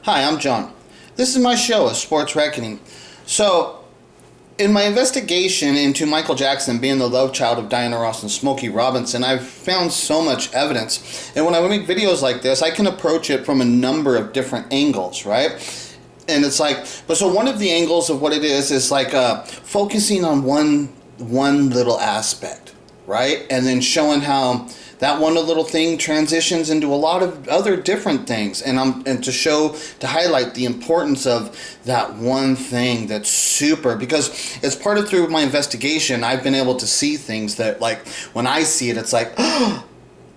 Hi, I'm John. This is my show, A Sports Reckoning. So, in my investigation into Michael Jackson being the love child of Diana Ross and Smokey Robinson, I've found so much evidence. And when I make videos like this, I can approach it from a number of different angles, right? And it's like, but so one of the angles of what it is like focusing on one little aspect, right? And then showing how that one little thing transitions into a lot of other different things, and to highlight the importance of that one thing that's super, because it's part of through my investigation I've been able to see things that, like, when I see it, it's like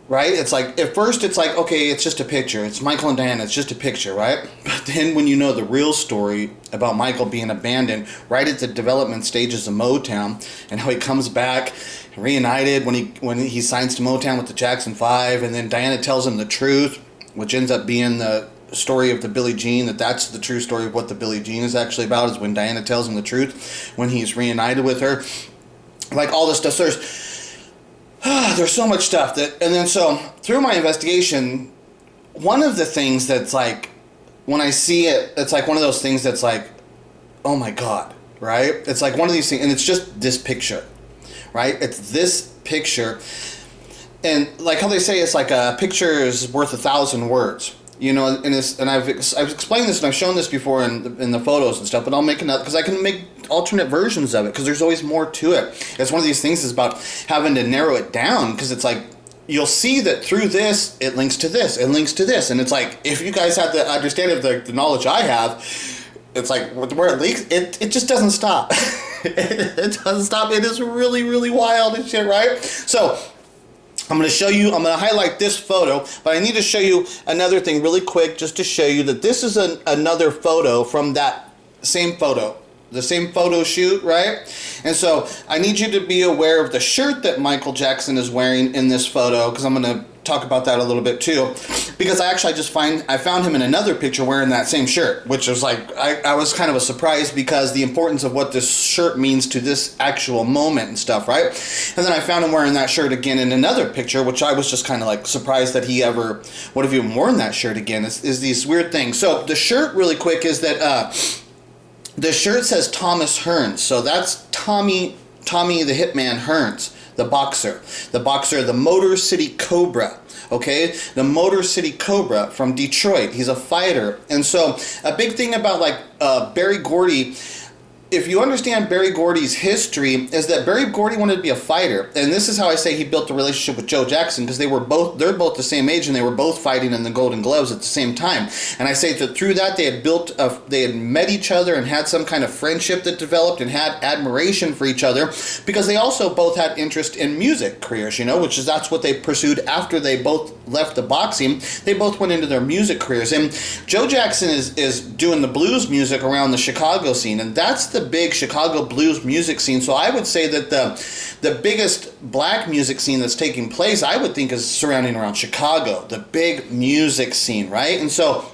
right? It's like, at first it's like, okay, it's just a picture. It's Michael and Diana, it's just a picture, right? But then when you know the real story about Michael being abandoned right at the development stages of Motown, and how he comes back reunited when he signs to Motown with the Jackson 5, and then Diana tells him the truth, which ends up being the story of the Billie Jean, that's the true story of what the Billie Jean is actually about, is when Diana tells him the truth when he's reunited with her. Like, all this stuff. There's so much stuff and then so through my investigation, one of the things that's like, when I see it, it's like one of those things that's like, oh my God, right? It's like one of these things, and it's just this picture, right? It's this picture, and like how they say, it's like a picture is worth 1,000 words. You know, and I've explained this, and I've shown this before in the photos and stuff, but I'll make another, because I can make alternate versions of it, because there's always more to it. It's one of these things is about having to narrow it down, because it's like, you'll see that through this, it links to this, it links to this, and it's like, if you guys have the understanding of the knowledge I have, it's like, where it leaks, it just doesn't stop. It doesn't stop. It is really, really wild and shit, right? So, I'm going to highlight this photo, but I need to show you another thing really quick, just to show you that this is another photo from that same photo, the same photo shoot, right? And so I need you to be aware of the shirt that Michael Jackson is wearing in this photo, because I'm going to talk about that a little bit too, because I found him in another picture wearing that same shirt, which was like, I was kind of a surprise, because the importance of what this shirt means to this actual moment and stuff, right? And then I found him wearing that shirt again in another picture, which I was just kind of like surprised that he ever would have even worn that shirt again. Is these weird things. So the shirt, really quick, is that the shirt says Thomas Hearns, so that's Tommy the Hitman Hearns, the boxer, the Motor City Cobra, okay? The Motor City Cobra from Detroit. He's a fighter. And so a big thing about, like, Berry Gordy, if you understand Berry Gordy's history, is that Berry Gordy wanted to be a fighter. And this is how I say he built the relationship with Joe Jackson, because they're both the same age, and they were both fighting in the Golden Gloves at the same time. And I say that through that they had met each other and had some kind of friendship that developed, and had admiration for each other, because they also both had interest in music careers, you know, that's what they pursued after they both left the boxing. They both went into their music careers. And Joe Jackson is doing the blues music around the Chicago scene, and that's the big Chicago blues music scene. So I would say that the biggest black music scene that's taking place, I would think, is surrounding around Chicago, the big music scene, right? And so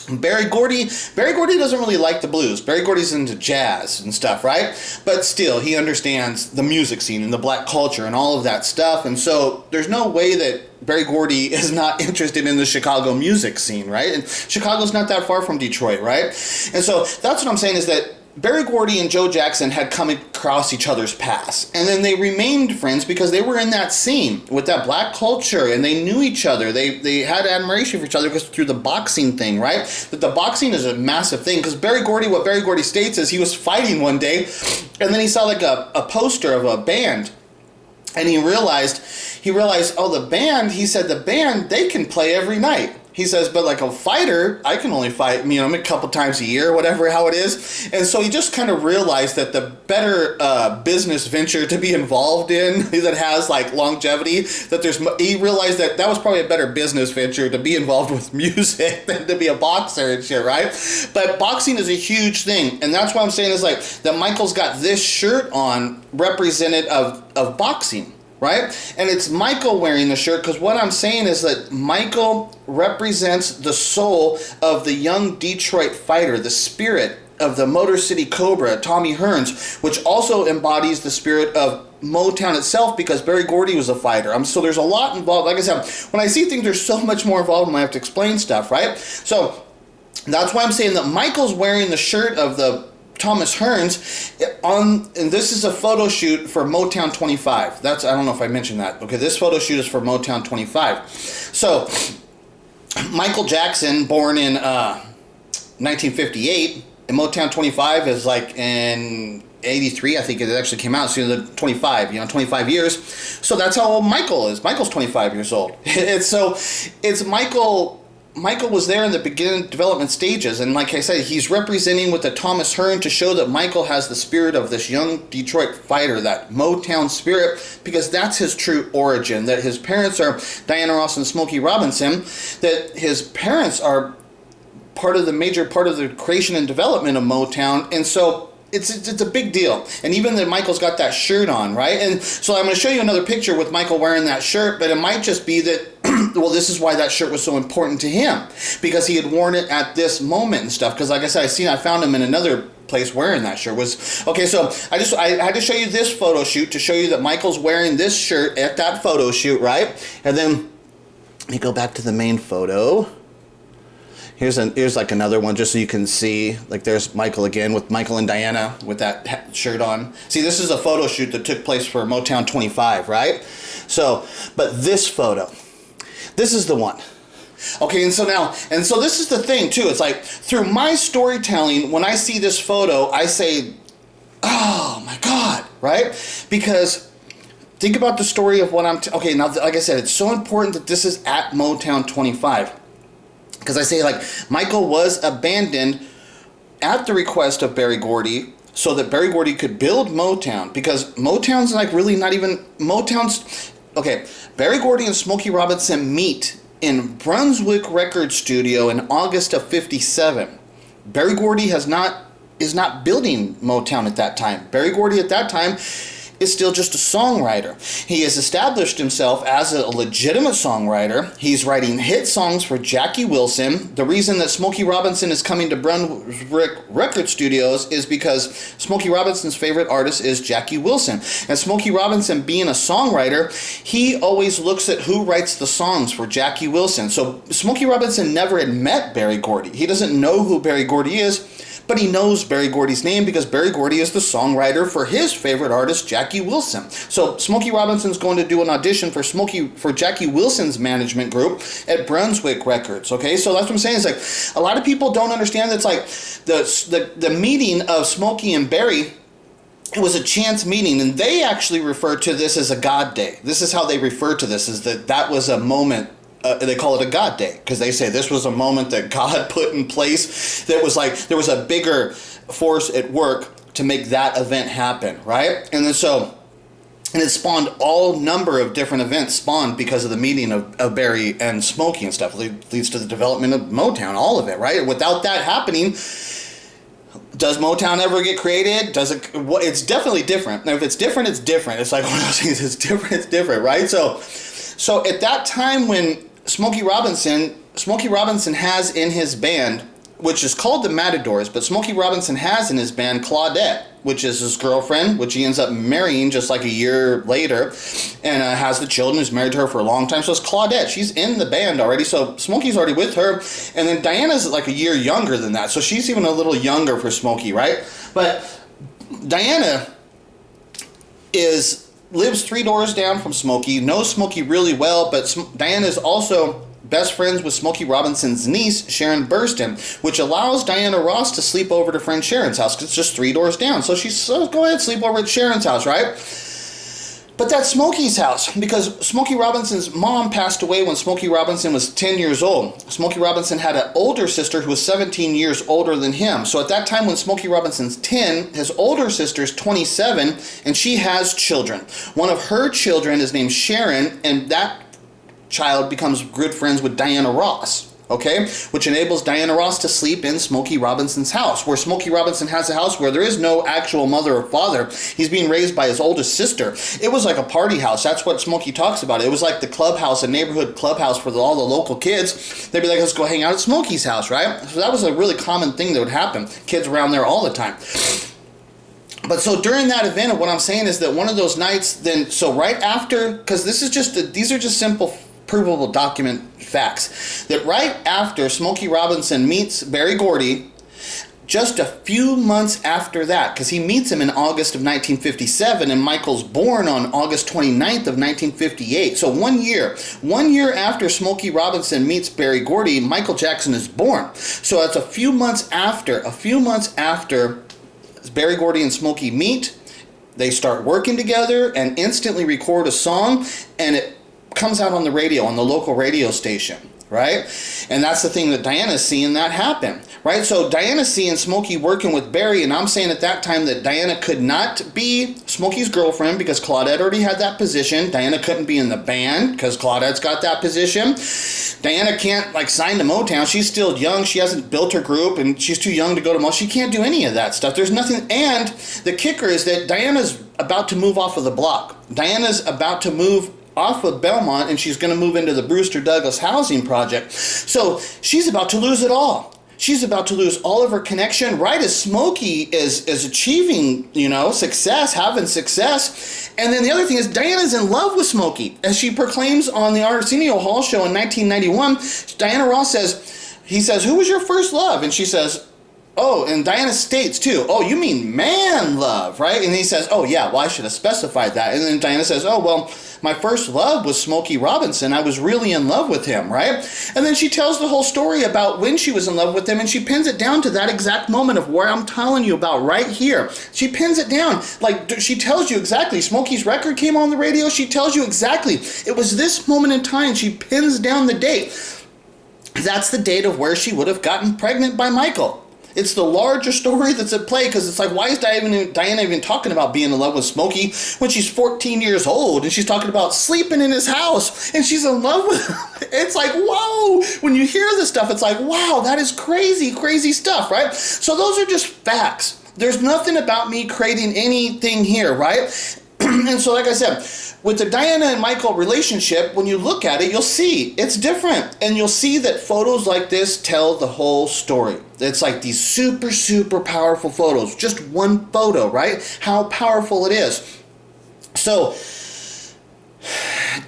Berry Gordy doesn't really like the blues. Berry Gordy's into jazz and stuff, right? But still, he understands the music scene and the black culture and all of that stuff. And so there's no way that Berry Gordy is not interested in the Chicago music scene, right? And Chicago's not that far from Detroit, right? And so that's what I'm saying, is that Berry Gordy and Joe Jackson had come across each other's paths, and then they remained friends because they were in that scene with that black culture, and they knew each other. They had admiration for each other because through the boxing thing, right? That the boxing is a massive thing, because what Berry Gordy states is he was fighting one day, and then he saw like a poster of a band, and he realized, oh, the band, he said, the band, they can play every night. He says, but like a fighter, I can only fight, a couple times a year, whatever, how it is. And so he just kind of realized that the better business venture to be involved in that has like longevity, he realized that was probably a better business venture to be involved with music than to be a boxer and shit, right? But boxing is a huge thing. And that's what I'm saying is like that Michael's got this shirt on representative of boxing. Right? And it's Michael wearing the shirt, because what I'm saying is that Michael represents the soul of the young Detroit fighter, the spirit of the Motor City Cobra, Tommy Hearns, which also embodies the spirit of Motown itself, because Berry Gordy was a fighter. So there's a lot involved. Like I said, when I see things, there's so much more involved, and I have to explain stuff, right? So That's why I'm saying that Michael's wearing the shirt of the Thomas Hearns and this is a photo shoot for Motown 25. I don't know if I mentioned that. Okay, this photo shoot is for Motown 25. So, Michael Jackson, born in 1958, and Motown 25 is like in 83, I think it actually came out, so the 25, 25 years. So that's how old Michael is. Michael's 25 years old. It's Michael was there in the beginning development stages, and like I said, he's representing with the Thomas Hearn to show that Michael has the spirit of this young Detroit fighter, that Motown spirit, because that's his true origin, that his parents are Diana Ross and Smokey Robinson, that his parents are major part of the creation and development of Motown, and so it's a big deal. And even that Michael's got that shirt on, right? And so I'm going to show you another picture with Michael wearing that shirt, but it might just be that, well, this is why that shirt was so important to him, because he had worn it at this moment and stuff. Because like I said, I found him in another place wearing that shirt. Okay, so I had to show you this photo shoot to show you that Michael's wearing this shirt at that photo shoot, right? And then let me go back to the main photo. Here's like another one just so you can see. Like there's Michael again with Michael and Diana with that shirt on. See, this is a photo shoot that took place for Motown 25, right? So, but this photo, this is the one. Okay, and so this is the thing too. It's like through my storytelling, when I see this photo, I say, oh my God, right? Because think about the story of what okay, now, like I said, it's so important that this is at Motown 25. Because I say, like, Michael was abandoned at the request of Berry Gordy so that Berry Gordy could build Motown. Because Motown's like really not even... Okay, Berry Gordy and Smokey Robinson meet in Brunswick Record Studio in August of 57. Berry Gordy is not building Motown at that time. Berry Gordy at that time is still just a songwriter. He has established himself as a legitimate songwriter. He's writing hit songs for Jackie Wilson. The reason that Smokey Robinson is coming to Brunswick Record Studios is because Smokey Robinson's favorite artist is Jackie Wilson. And Smokey Robinson, being a songwriter, he always looks at who writes the songs for Jackie Wilson. So Smokey Robinson never had met Berry Gordy. He doesn't know who Berry Gordy is, but he knows Berry Gordy's name because Berry Gordy is the songwriter for his favorite artist, Jackie Wilson. So Smokey Robinson's going to do an audition for Jackie Wilson's management group at Brunswick Records. Okay, so that's what I'm saying. It's like a lot of people don't understand. It's like the meeting of Smokey and Berry. It was a chance meeting, and they actually refer to this as a God day. This is how they refer to this: is that was a moment. They call it a God day because they say this was a moment that God put in place that was like there was a bigger force at work to make that event happen, right? And then and it spawned all number of different events spawned because of the meeting of Berry and Smokey and stuff. It leads to the development of Motown, all of it, right? Without that happening, does Motown ever get created? Does it? Well, it's definitely different. Now, if it's different, it's different. It's like one of those things. It's different, right? So at that time when Smokey Robinson has in his band, which is called the Matadors, but Smokey Robinson has in his band Claudette, which is his girlfriend, which he ends up marrying just like a year later, and has the children, who's married to her for a long time. So it's Claudette. She's in the band already, so Smokey's already with her. And then Diana's like a year younger than that, so she's even a little younger for Smokey, right? But Diana lives 3 doors down from Smokey, knows Smokey really well, but Diana is also best friends with Smokey Robinson's niece, Sharon Burston, which allows Diana Ross to sleep over to friend Sharon's house because it's just 3 doors down. So she says, go ahead, sleep over at Sharon's house, right? But that's Smokey's house because Smokey Robinson's mom passed away when Smokey Robinson was 10 years old. Smokey Robinson had an older sister who was 17 years older than him. So at that time when Smokey Robinson's 10, his older sister's 27, and she has children. One of her children is named Sharon, and that child becomes good friends with Diana Ross. Okay, which enables Diana Ross to sleep in Smokey Robinson's house, where Smokey Robinson has a house where there is no actual mother or father. He's being raised by his oldest sister. It was like a party house. That's what Smokey talks about. It was like the clubhouse, a neighborhood clubhouse for all the local kids. They'd be like, let's go hang out at Smokey's house, right? So that was a really common thing that would happen. Kids around there all the time. But so during that event, what I'm saying is that one of those nights, so right after, because these are just simple provable document facts, that right after Smokey Robinson meets Berry Gordy, just a few months after that, because he meets him in August of 1957, and Michael's born on August 29th of 1958. So 1 year after Smokey Robinson meets Berry Gordy, Michael Jackson is born. So that's a few months after Berry Gordy and Smokey meet. They start working together and instantly record a song, and it comes out on the radio, on the local radio station, right? And that's the thing that Diana's seeing that happen, right? So Diana's seeing Smokey working with Berry, and I'm saying at that time that Diana could not be Smokey's girlfriend because Claudette already had that position. Diana couldn't be in the band because Claudette's got that position. Diana can't sign to Motown. She's still young. She hasn't built her group, and she's too young to go to Motown. She can't do any of that stuff. There's nothing. And the kicker is that Diana's about to move off of the block. Diana's about to move off of Belmont, and she's going to move into the Brewster Douglas housing project. So she's about to lose it all. She's about to lose all of her connection right as Smokey is achieving, success, having success. And then the other thing is Diana's in love with Smokey. As she proclaims on the Arsenio Hall show in 1991, Diana Ross he says, "Who was your first love?" And she says, "Oh," and Diana states too, "Oh, you mean man love, right?" And he says, "Oh yeah, well I should have specified that." And then Diana says, "Oh, well, my first love was Smokey Robinson. I was really in love with him," right? And then she tells the whole story about when she was in love with him, and she pins it down to that exact moment of where I'm telling you about right here. She pins it down. She tells you exactly. Smokey's record came on the radio. She tells you exactly. It was this moment in time. She pins down the date. That's the date of where she would have gotten pregnant by Michael. It's the larger story that's at play, because it's why is Diana even talking about being in love with Smokey when she's 14 years old and she's talking about sleeping in his house and she's in love with him? It's whoa! When you hear this stuff, it's wow, that is crazy, crazy stuff, right? So those are just facts. There's nothing about me creating anything here, right? And so, like I said, with the Diana and Michael relationship, when you look at it, you'll see it's different. And you'll see that photos like this tell the whole story. It's these super, super powerful photos. Just one photo, right? How powerful it is. So,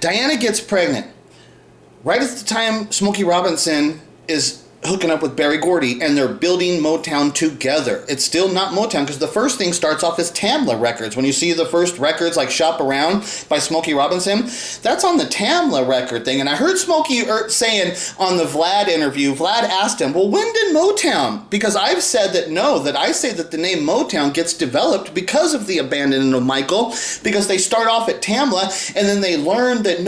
Diana gets pregnant. Right at the time Smokey Robinson is hooking up with Berry Gordy, and they're building Motown together. It's still not Motown, because the first thing starts off as Tamla Records. When you see the first records like Shop Around by Smokey Robinson, that's on the Tamla record thing. And I heard Smokey saying on the Vlad interview, Vlad asked him, well, when did Motown? Because I've said that I say that the name Motown gets developed because of the abandonment of Michael, because they start off at Tamla, and then they learn that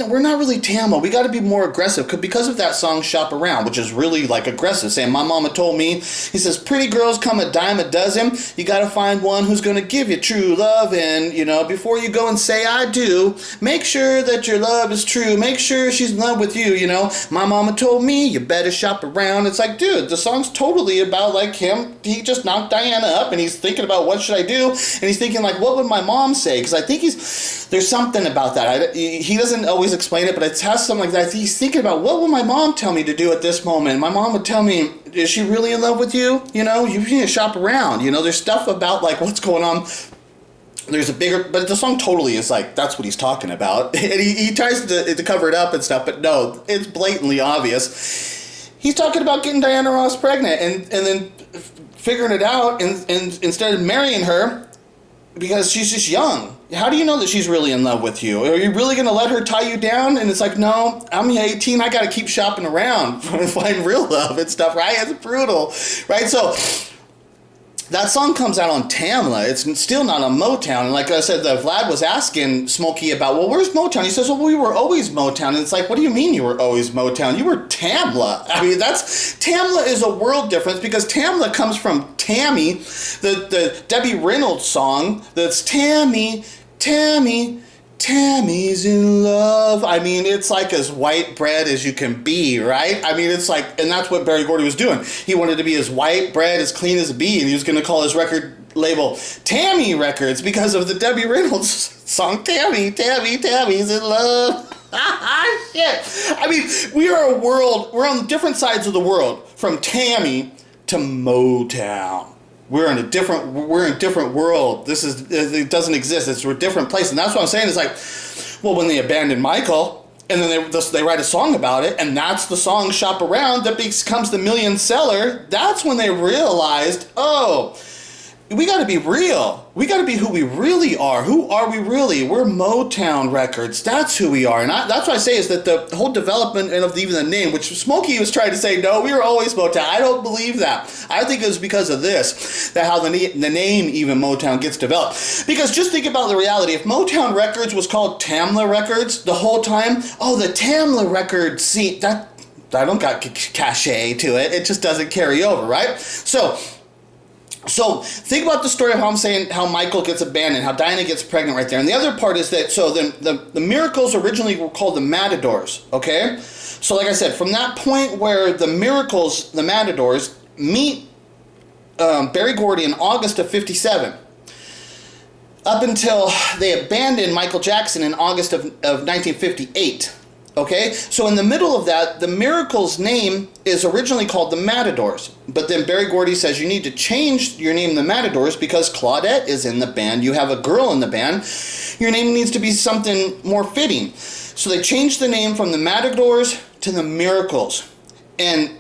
we're not really Tamla. We got to be more aggressive, because of that song Shop Around, which is really aggressive, saying, my mama told me, he says, pretty girls come a dime a dozen. You got to find one who's going to give you true love. And, before you go and say I do, make sure that your love is true. Make sure she's in love with you. My mama told me you better shop around. It's dude, the song's totally about him. He just knocked Diana up, and he's thinking about what should I do. And he's thinking what would my mom say? Because I think there's something about that. He doesn't always explain it, but it has something like that. He's thinking about what will my mom tell me to do at this moment. My mom would tell me, is she really in love with you? You need to shop around. There's stuff about what's going on. There's a bigger, but the song totally is that's what he's talking about. And he tries to cover it up and stuff, but no, it's blatantly obvious. He's talking about getting Diana Ross pregnant and then figuring it out and instead of marrying her, because she's just young. How do you know that she's really in love with you? Are you really going to let her tie you down? And it's no, I'm 18. I got to keep shopping around to find real love and stuff, right? It's brutal, right? So that song comes out on Tamla. It's still not on Motown. And like I said, Vlad was asking Smokey about, well, where's Motown? He says, well, we were always Motown. And it's what do you mean you were always Motown? You were Tamla. I mean, Tamla is a world difference, because Tamla comes from Tammy, the Debbie Reynolds song that's Tammy, Tammy's in love. I mean, it's as white bread as you can be, right? I mean, it's and that's what Berry Gordy was doing. He wanted to be as white bread, as clean as a bee, and he was going to call his record label Tammy Records because of the Debbie Reynolds song, Tammy's in love. Shit. I mean, we're on different sides of the world, from Tammy to Motown. We're in a different world. It doesn't exist. It's a different place. And that's what I'm saying. It's well, when they abandoned Michael And then they write a song about it, and that's the song Shop Around that becomes the million seller. That's when they realized, oh, we got to be real. We got to be who we really are. Who are we really? We're Motown Records. That's who we are. And that's what I say is that the whole development of even the name, which Smokey was trying to say, no, we were always Motown. I don't believe that. I think it was because of this, that how the name even Motown gets developed. Because just think about the reality. If Motown Records was called Tamla Records the whole time, oh, the Tamla Records, see, that don't got cachet to it. It just doesn't carry over, right? So think about the story of how I'm saying how Michael gets abandoned, how Diana gets pregnant right there. And the other part is that, so the Miracles originally were called the Matadors, okay? So like I said, from that point where the Miracles, the Matadors, meet Berry Gordy in August of 57, up until they abandoned Michael Jackson in August of 1958. Okay, so in the middle of that, the Miracles' name is originally called the Matadors. But then Berry Gordy says you need to change your name the Matadors because Claudette is in the band. You have a girl in the band. Your name needs to be something more fitting. So they changed the name from the Matadors to the Miracles. And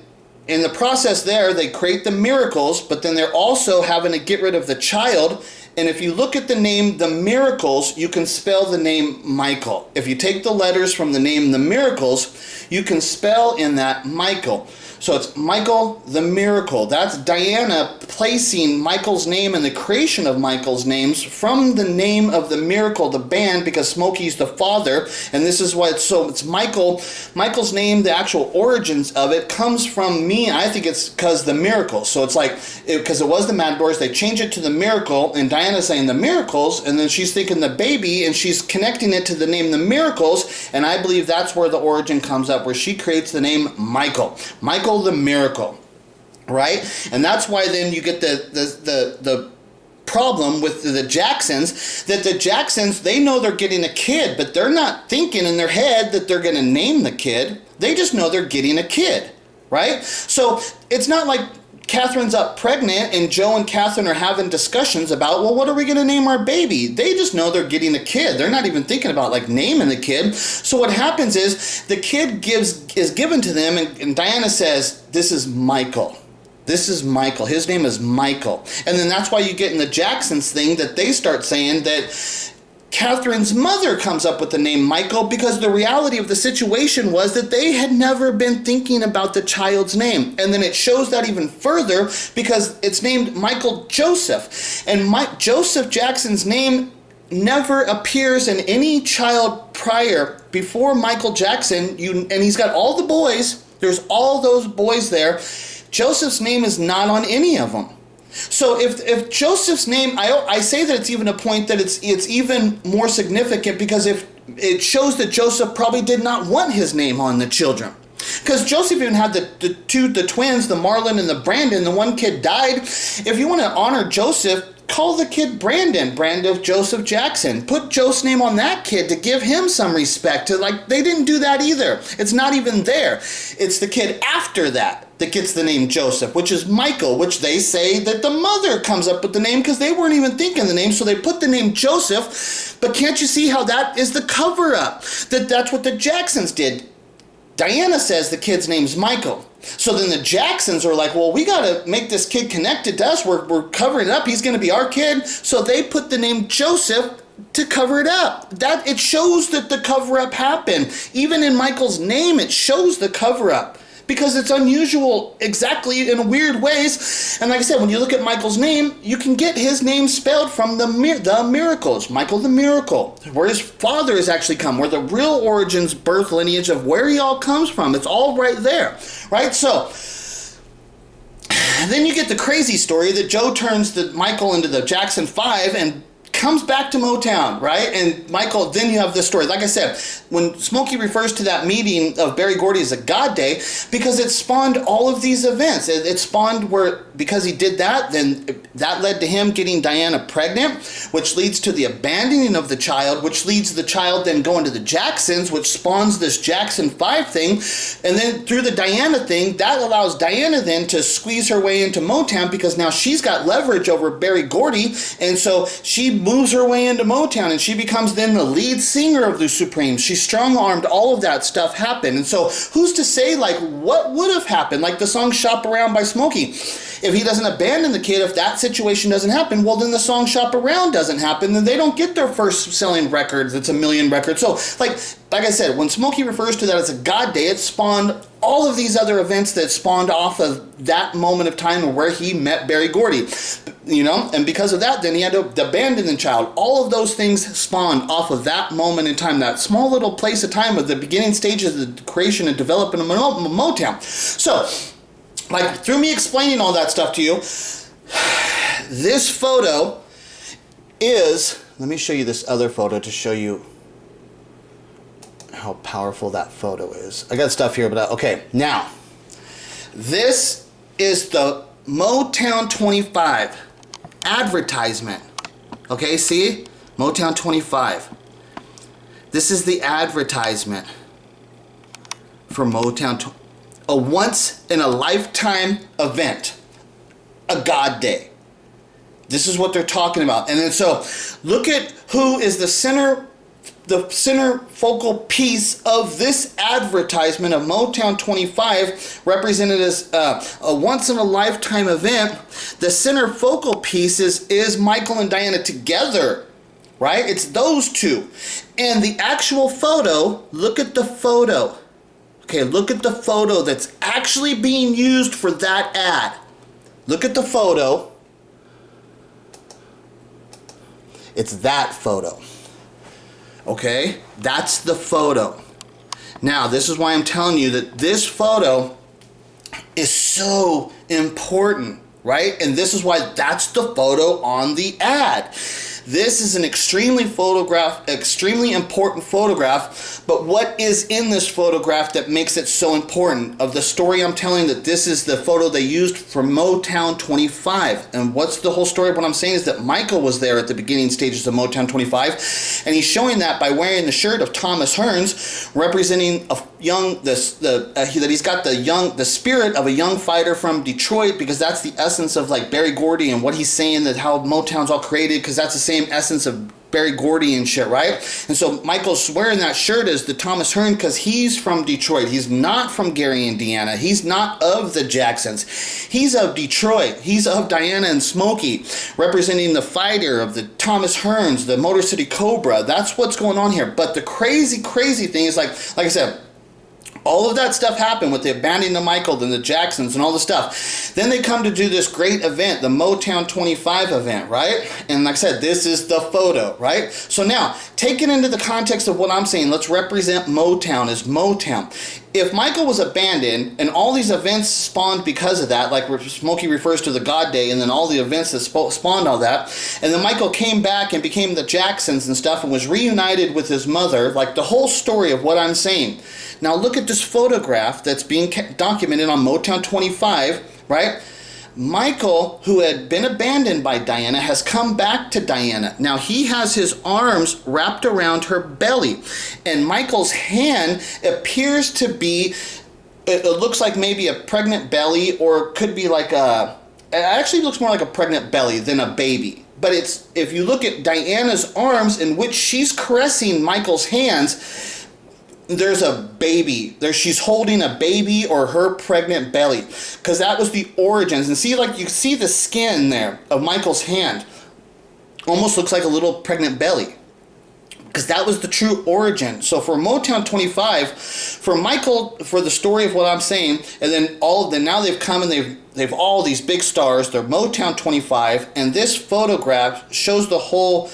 in the process there, they create the Miracles, but then they're also having to get rid of the child. And if you look at the name The Miracles, you can spell the name Michael. If you take the letters from the name The Miracles, you can spell in that Michael. So it's Michael the Miracle. That's Diana placing Michael's name and the creation of Michael's names from the name of the Miracle, the band, because Smokey's the father. And this is why it's Michael. Michael's name, the actual origins of it, comes from me. I think it's because the Miracle. So it's like, because it was the Matadors, they change it to the Miracle, and Diana's saying the Miracles, and then she's thinking the baby, and she's connecting it to the name the Miracles, and I believe that's where the origin comes up, where she creates the name Michael. Michael the Miracle, right? And that's why then you get the problem with the Jacksons, that the Jacksons, they know they're getting a kid, but they're not thinking in their head that they're going to name the kid. They just know they're getting a kid, right? So it's not like Catherine's up pregnant and Joe and Catherine are having discussions about, well, what are we going to name our baby? They just know they're getting a kid. They're not even thinking about like naming the kid. So what happens is the kid is given to them, and Diana says, this is Michael. This is Michael. His name is Michael. And then that's why you get in the Jacksons thing that they start saying that Catherine's mother comes up with the name Michael, because the reality of the situation was that they had never been thinking about the child's name. And then it shows that even further because it's named Michael Joseph. And Joseph Jackson's name never appears in any child prior before Michael Jackson. And he's got all the boys. There's all those boys there. Joseph's name is not on any of them. So if Joseph's name, I say that it's even a point that it's even more significant, because if it shows that Joseph probably did not want his name on the children. Because Joseph even had the twins, the Marlon and the Brandon. The one kid died. If you want to honor Joseph, call the kid Brandon Joseph Jackson. Put Joe's name on that kid to give him some respect. They didn't do that either. It's not even there. It's the kid after that gets the name Joseph, which is Michael, which they say that the mother comes up with the name because they weren't even thinking the name, so they put the name Joseph. But can't you see how that is the cover-up? That's what the Jacksons did. Diana says the kid's name's Michael. So then the Jacksons are like, well, we got to make this kid connected to us. We're covering it up. He's going to be our kid. So they put the name Joseph to cover it up. That it shows that the cover-up happened. Even in Michael's name, it shows the cover-up, because it's unusual exactly in weird ways. And like I said, when you look at Michael's name, you can get his name spelled from the Miracles, Michael the Miracle, where his father has actually come, where the real origins, birth, lineage of where he all comes from. It's all right there, right? So then you get the crazy story that Joe turns Michael into the Jackson 5 and comes back to Motown, right? And Michael, then you have this story. Like I said, when Smokey refers to that meeting of Berry Gordy as a God Day, because it spawned all of these events. It spawned where, because he did that, then that led to him getting Diana pregnant, which leads to the abandoning of the child, which leads the child then going to the Jacksons, which spawns this Jackson 5 thing. And then through the Diana thing, that allows Diana then to squeeze her way into Motown, because now she's got leverage over Berry Gordy. And so she moves her way into Motown, and she becomes then the lead singer of the Supremes. She strong-armed, all of that stuff happened. And so who's to say, like, what would have happened? Like the song Shop Around by Smokey. If he doesn't abandon the kid, if that situation doesn't happen, well, then the song Shop Around doesn't happen. Then they don't get their first selling record. It's a million records. So, like I said, when Smokey refers to that as a God Day, it spawned all of these other events that spawned off of that moment of time where he met Berry Gordy, you know, and because of that, then he had to abandon the child. All of those things spawned off of that moment in time, that small little place of time of the beginning stages of the creation and development of Motown. So, like, through me explaining all that stuff to you, this photo is, let me show you this other photo to show you how powerful that photo is. I got stuff here, but okay. Now, this is the Motown 25 advertisement. Okay, see? Motown 25. This is the advertisement for Motown. A once-in-a-lifetime event. A God Day. This is what they're talking about. And then so, look at who is the center focal piece of this advertisement of Motown 25, represented as a once-in-a-lifetime event. The center focal piece is Michael and Diana together, right? It's those two. And the actual photo, look at the photo. Okay, look at the photo that's actually being used for that ad. Look at the photo. It's that photo. Okay, that's the photo. Now, this is why I'm telling you that this photo is so important, right? And this is why that's the photo on the ad. This is an extremely important photograph, but what is in this photograph that makes it so important? Of the story I'm telling, that this is the photo they used for Motown 25. And what's the whole story of what I'm saying is that Michael was there at the beginning stages of Motown 25, and he's showing that by wearing the shirt of Thomas Hearns, representing a young, that he's got the spirit of a young fighter from Detroit, because that's the essence of like Berry Gordy and what he's saying, that how Motown's all created, because that's the same essence of Berry Gordy and shit, right? And so Michael's wearing that shirt as the Thomas Hearn because he's from Detroit. He's not from Gary, Indiana. He's not of the Jacksons. He's of Detroit. He's of Diana and Smokey, representing the fighter of the Thomas Hearns, the Motor City Cobra. That's what's going on here. But the crazy thing is, like I said, all of that stuff happened with the abandoning of Michael and the Jacksons and all the stuff. Then they come to do this great event, the Motown 25 event, right? And like I said, this is the photo, right? So now, take it into the context of what I'm saying. Let's represent Motown as Motown. If Michael was abandoned and all these events spawned because of that, like Smokey refers to the God Day and then all the events that spawned all that, and then Michael came back and became the Jacksons and stuff and was reunited with his mother, like the whole story of what I'm saying. Now look at this photograph that's being documented on Motown 25, right? Michael, who had been abandoned by Diana, has come back to Diana. Now he has his arms wrapped around her belly, and Michael's hand appears to be, it looks like maybe a pregnant belly, or it could be like it actually looks more like a pregnant belly than a baby. But it's, if you look at Diana's arms in which she's caressing Michael's hands, there's a baby there. She's holding a baby or her pregnant belly, because that was the origins. And see, like, you see the skin there of Michael's hand almost looks like a little pregnant belly, because that was the true origin. So for Motown 25, for Michael, for the story of what I'm saying, and then now they've come and they've all these big stars, they're Motown 25, and this photograph shows the whole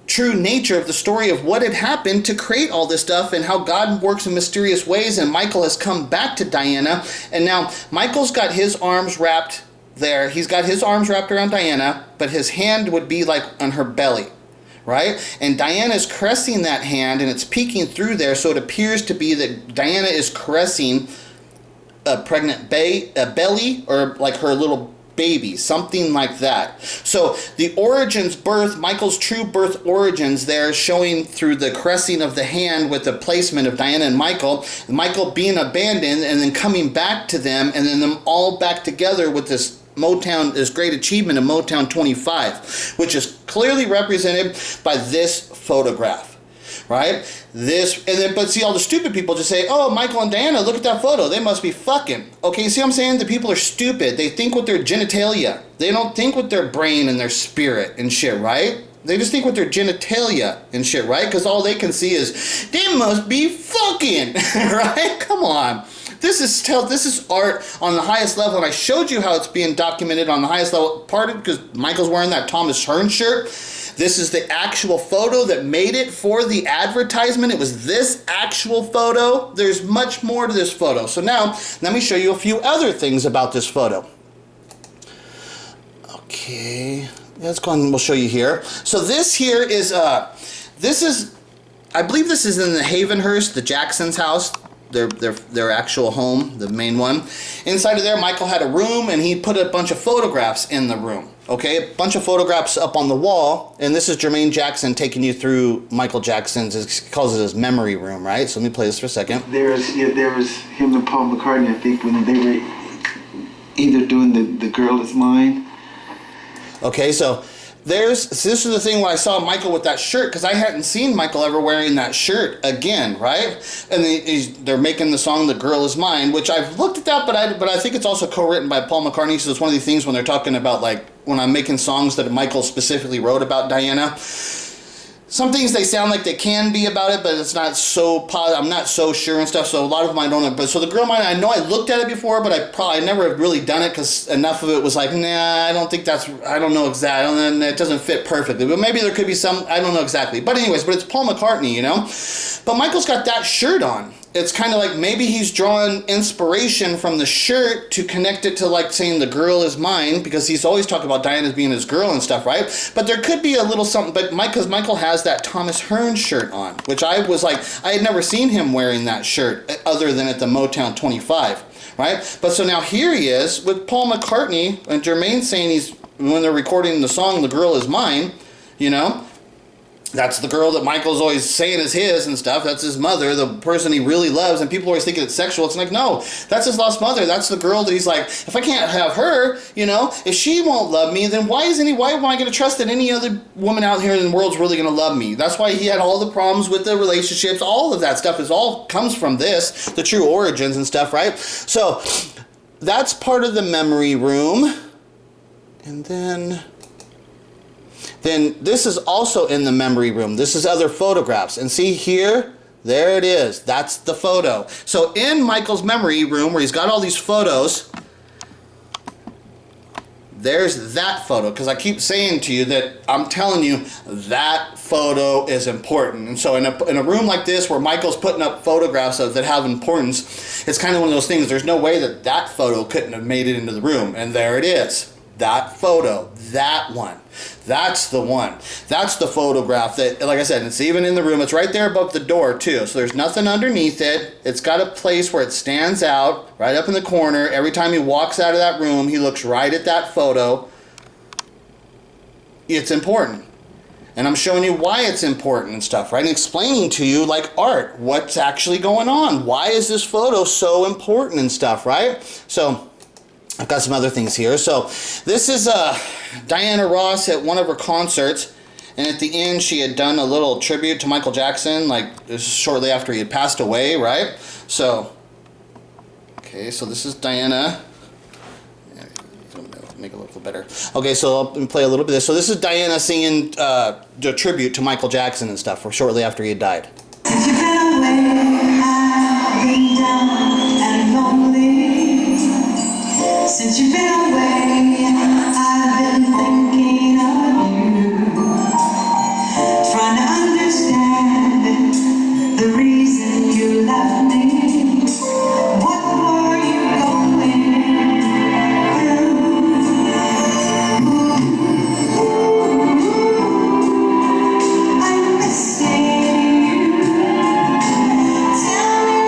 true nature of the story of what had happened to create all this stuff, and how God works in mysterious ways. And Michael has come back to Diana, and now Michael's got his arms wrapped there. He's got his arms wrapped around Diana, but his hand would be like on her belly, right? And Diana's caressing that hand, and it's peeking through there, so it appears to be that Diana is caressing a pregnant belly, or like her little baby, something like that. So the origins, Michael's true birth origins there, showing through the caressing of the hand with the placement of Diana and Michael being abandoned and then coming back to them, and then them all back together with this Motown, this great achievement of Motown 25, which is clearly represented by this photograph, right? But see, all the stupid people just say, oh, Michael and Diana, look at that photo, they must be fucking. Okay, you see what I'm saying? The people are stupid. They think with their genitalia. They don't think with their brain and their spirit and shit, right? They just think with their genitalia and shit, right? Because all they can see is, they must be fucking, right? Come on. This is art on the highest level, and I showed you how it's being documented on the highest level. Part of because Michael's wearing that Thomas Hearn shirt. This is the actual photo that made it for the advertisement. It was this actual photo. There's much more to this photo. So now, let me show you a few other things about this photo. Okay, let's go and we'll show you here. So this here is, I believe this is in the Havenhurst, the Jackson's house. Their actual home, the main one. Inside of there, Michael had a room, and he put a bunch of photographs in the room. Okay, a bunch of photographs up on the wall, and this is Jermaine Jackson taking you through Michael Jackson's, he calls it his memory room, right? So let me play this for a second. There was him and Paul McCartney, I think, when they were either doing the Girl Is Mine. Okay, so this is the thing when I saw Michael with that shirt, because I hadn't seen Michael ever wearing that shirt again, right? And they're making the song "The Girl Is Mine," which I've looked at that, but I think it's also co-written by Paul McCartney. So it's one of these things when they're talking about, like, when I'm making songs that Michael specifically wrote about Diana. Some things they sound like they can be about it, but it's not so I'm not so sure and stuff. So a lot of them I don't know. But so the Girl Mine, I know I looked at it before, but I never really done it because enough of it was like, nah, I don't think I don't know exactly. It doesn't fit perfectly. But maybe there could be some, I don't know exactly. But anyways, but it's Paul McCartney, you know. But Michael's got that shirt on. It's kind of like maybe he's drawing inspiration from the shirt to connect it to, like, saying the girl is mine, because he's always talking about Diana as being his girl and stuff, right? But there could be a little something, but because Michael has that Thomas Hearn shirt on, which I was like, I had never seen him wearing that shirt other than at the Motown 25, right? But so now here he is with Paul McCartney and Jermaine saying when they're recording the song, "The Girl Is Mine," you know? That's the girl that Michael's always saying is his and stuff. That's his mother, the person he really loves. And people always think it's sexual. It's like, no, that's his lost mother. That's the girl that he's like, if I can't have her, you know, if she won't love me, then why am I going to trust that any other woman out here in the world's really going to love me? That's why he had all the problems with the relationships. All of that stuff all comes from this, the true origins and stuff, right? So that's part of the memory room. And then this is also in the memory room. This is other photographs. And see here, there it is. That's the photo. So in Michael's memory room, where he's got all these photos, there's that photo. Because I keep saying to you that I'm telling you that photo is important. And so in a room like this, where Michael's putting up photographs that have importance, it's kind of one of those things. There's no way that photo couldn't have made it into the room. And there it is. That photo, that one, that's the one. That's the photograph that, like I said, it's even in the room. It's right there above the door too. So there's nothing underneath it. It's got a place where it stands out right up in the corner. Every time he walks out of that room, he looks right at that photo. It's important. And I'm showing you why it's important and stuff, right? And explaining to you, like art, what's actually going on. Why is this photo so important and stuff, right? So I've got some other things here. So this is Diana Ross at one of her concerts, and at the end she had done a little tribute to Michael Jackson, like this is shortly after he had passed away, right? So, okay, so this is Diana. Make it look a little better. Okay, so I'll play a little bit of this. So this is Diana singing the tribute to Michael Jackson and stuff for shortly after he had died. Since you've been away, I've been down and lonely. Since you've been away, I've been thinking of you, trying to understand the reason you left me. What were you going through? I'm missing you. Tell me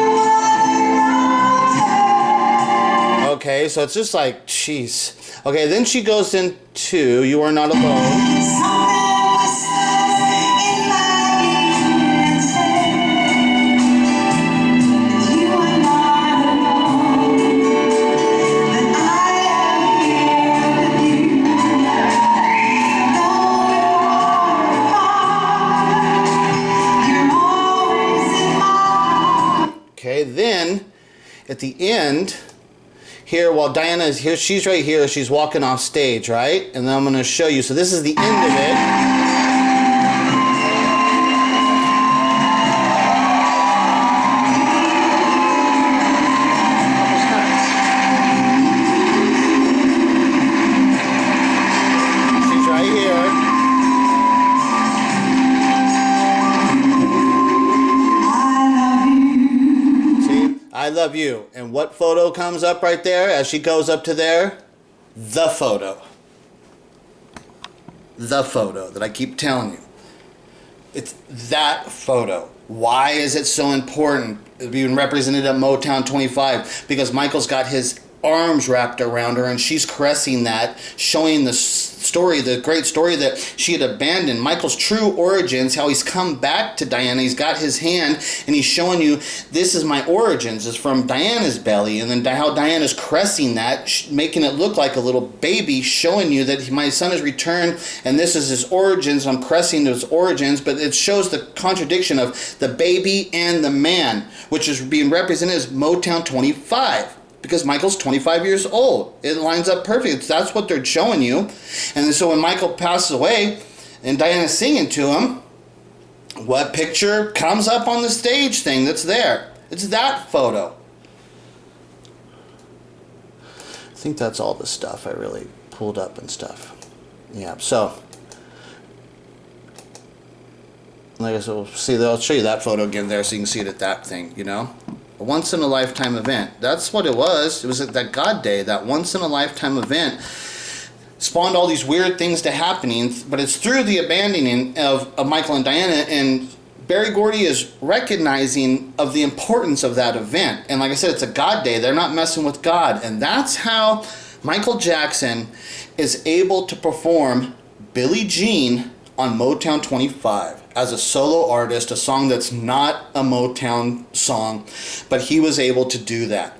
what. Okay, so it's just like, jeez. Okay, then she goes into "You Are Not Alone." the end here, while Diana is here, she's right here, she's walking off stage, right? And then I'm going to show you. So this is the end of it. I love you. And what photo comes up right there as she goes up to there? The photo. The photo that I keep telling you. It's that photo. Why is it so important being represented at Motown 25? Because Michael's got his arms wrapped around her and she's caressing that, showing the story, the great story that she had abandoned. Michael's true origins, how he's come back to Diana. He's got his hand and he's showing you, this is my origins. It's from Diana's belly. And then how Diana's caressing that, making it look like a little baby, showing you that my son has returned and this is his origins. I'm caressing his origins, but it shows the contradiction of the baby and the man, which is being represented as Motown 25. Because Michael's 25 years old. It lines up perfect. That's what they're showing you. And so when Michael passes away and Diana's singing to him, what picture comes up on the stage thing that's there? It's that photo. I think that's all the stuff I really pulled up and stuff. Yeah, so like I said, we'll see. I'll show you that photo again there so you can see it at that thing, you know? A once-in-a-lifetime event. That's what it was. It was at that God Day, that once-in-a-lifetime event spawned all these weird things to happening, but it's through the abandoning of Michael and Diana, and Berry Gordy is recognizing of the importance of that event. And like I said, it's a God Day. They're not messing with God. And that's how Michael Jackson is able to perform Billie Jean on Motown 25 as a solo artist, a song that's not a Motown song, but he was able to do that.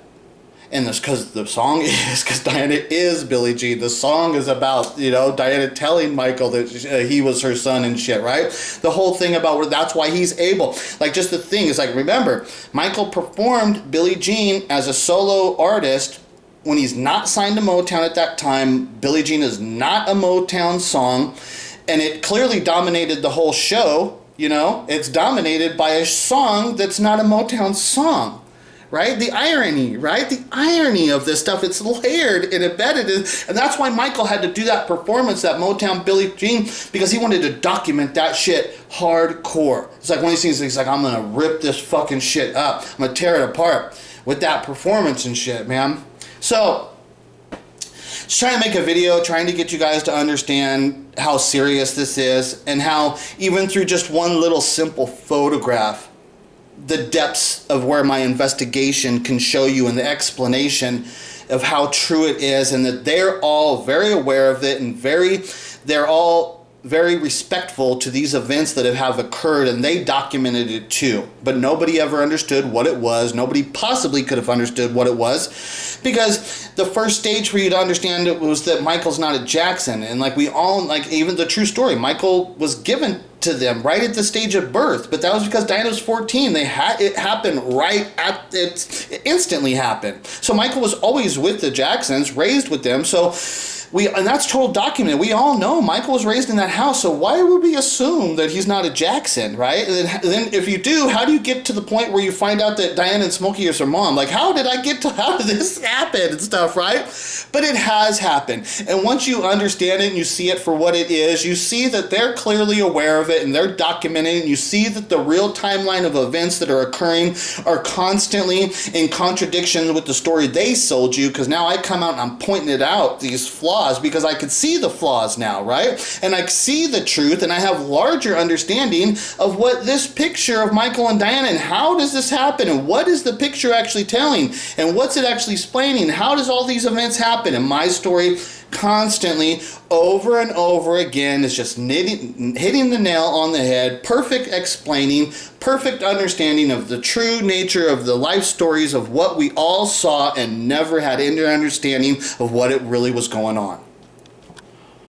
And this because Diana is Billie Jean. The song is about, you know, Diana telling Michael that he was her son and shit, right? The whole thing about that's why he's able. Like, just the thing is, like, remember, Michael performed Billie Jean as a solo artist when he's not signed to Motown at that time. Billie Jean is not a Motown song. And it clearly dominated the whole show, you know? It's dominated by a song that's not a Motown song, right? The irony, right? The irony of this stuff, it's layered and embedded. And that's why Michael had to do that performance, that Motown Billie Jean, because he wanted to document that shit hardcore. It's like one of these things, he's like, I'm going to rip this fucking shit up. I'm going to tear it apart with that performance and shit, man. So, just trying to make a video, trying to get you guys to understand how serious this is and how even through just one little simple photograph, the depths of where my investigation can show you and the explanation of how true it is, and that they're all very aware of it and they're all very respectful to these events that have occurred, and they documented it too. But nobody ever understood what it was. Nobody possibly could have understood what it was, because the first stage for you to understand it was that Michael's not a Jackson. And like we all, like even the true story, Michael was given to them right at the stage of birth, but that was because Diana was 14. It happened right at it instantly happened. So Michael was always with the Jacksons, raised with them. So and that's total documented. We all know Michael was raised in that house, so why would we assume that he's not a Jackson, right? And then if you do, how do you get to the point where you find out that Diana and Smokey is her mom? Like, how did this happen and stuff, right? But it has happened. And once you understand it and you see it for what it is, you see that they're clearly aware of it and they're documenting it, and you see that the real timeline of events that are occurring are constantly in contradiction with the story they sold you, because now I come out and I'm pointing it out, these flaws, because I could see the flaws now, right? And I see the truth, and I have larger understanding of what this picture of Michael and Diana, and how does this happen, and what is the picture actually telling, and what's it actually explaining? How does all these events happen? And my story constantly, over and over again, is just hitting the nail on the head, perfect explaining, perfect understanding of the true nature of the life stories of what we all saw and never had any understanding of what it really was going on.